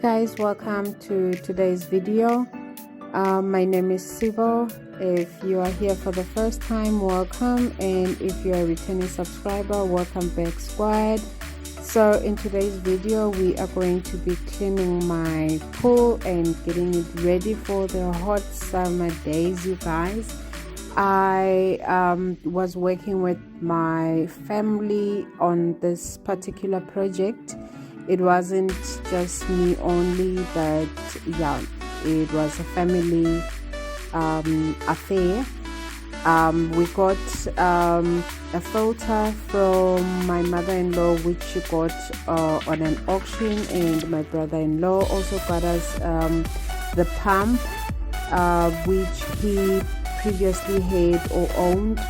guys, welcome to today's video. My name is Sivo. If you are here for the first time, welcome, and if you are a returning subscriber, welcome back, squad. So in today's video we are going to be cleaning my pool and getting it ready for the hot summer days, you guys. I was working with my family on this particular project. It wasn't just me only, but yeah, it was a family affair. We got a filter from my mother-in-law, which she got on an auction, and my brother-in-law also got us the pump, which he previously had or owned,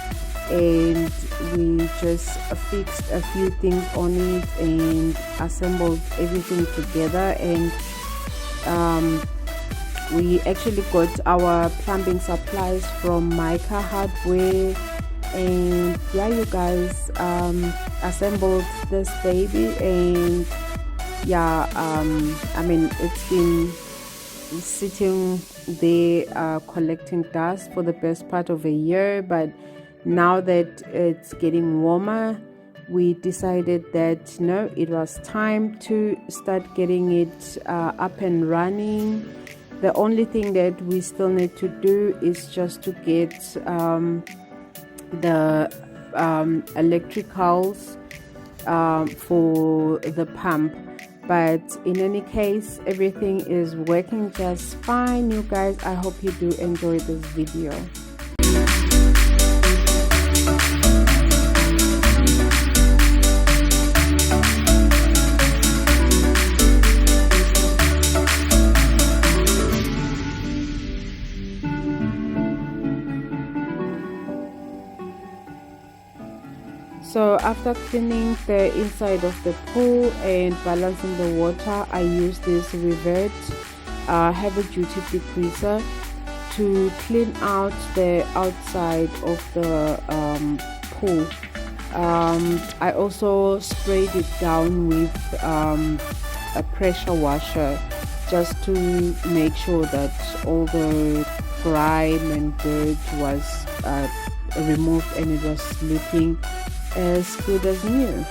and we just fixed a few things on it and assembled everything together. And we actually got our plumbing supplies from Mica Hardware, and yeah, you guys, assembled this baby. And yeah, I mean, it's been sitting there collecting dust for the best part of a year, but now that it's getting warmer, we decided that no, it was time to start getting it up and running. The only thing that we still need to do is just to get the electricals for the pump. But in any case, everything is working just fine, you guys. I hope you do enjoy this video. So after cleaning the inside of the pool and balancing the water, I use this Revert heavy duty degreaser to clean out the outside of the pool. I also sprayed it down with a pressure washer, just to make sure that all the grime and dirt was removed and it was looking as good as new.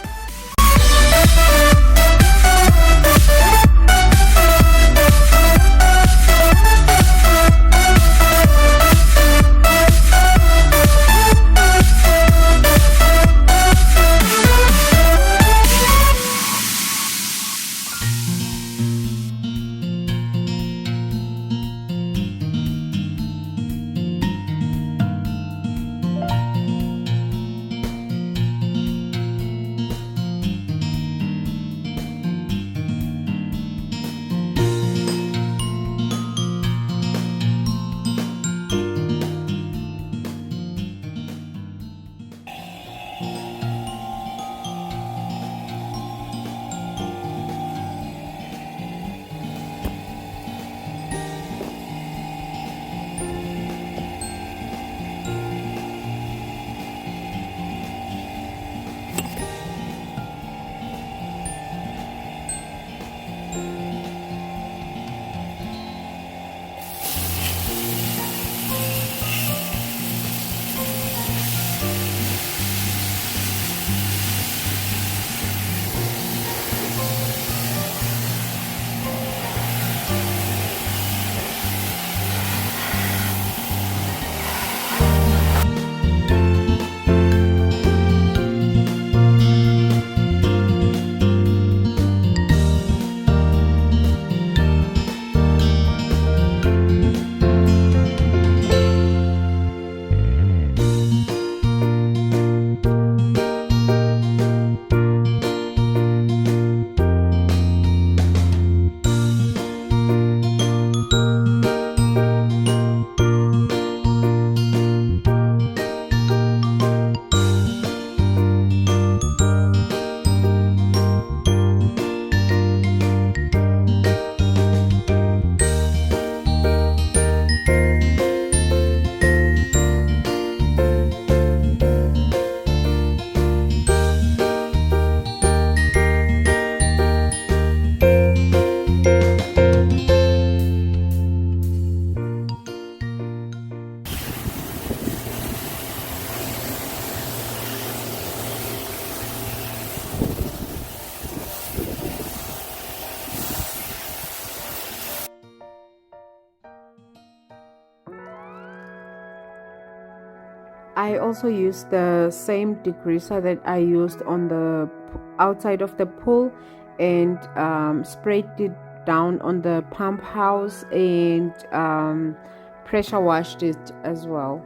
I also used the same degreaser that I used on the outside of the pool, and sprayed it down on the pump house, and pressure washed it as well.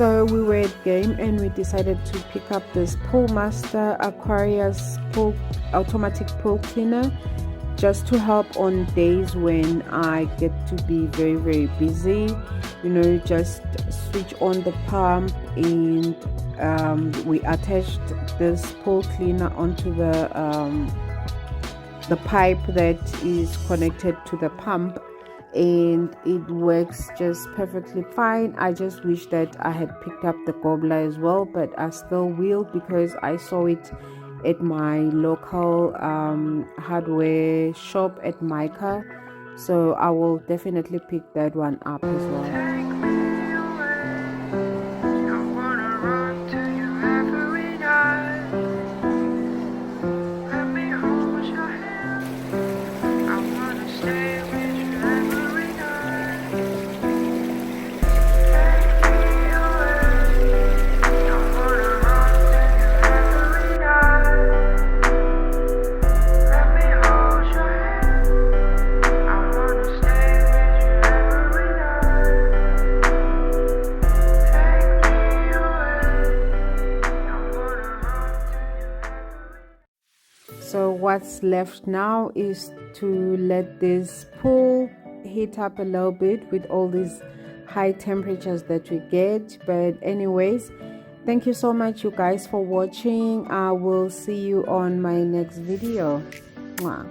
So we were at game and we decided to pick up this Poolmaster Aquarius automatic pool cleaner, just to help on days when I get to be very busy. You know, just switch on the pump, and we attached this pool cleaner onto the pipe that is connected to the pump, and it works just perfectly fine. I just wish that I had picked up the gobbler as well, but I still will, because I saw it at my local hardware shop at Micah, so I will definitely pick that one up as well. So what's left now is to let this pool heat up a little bit with all these high temperatures that we get. But anyways, thank you so much, you guys, for watching. I will see you on my next video. Mwah.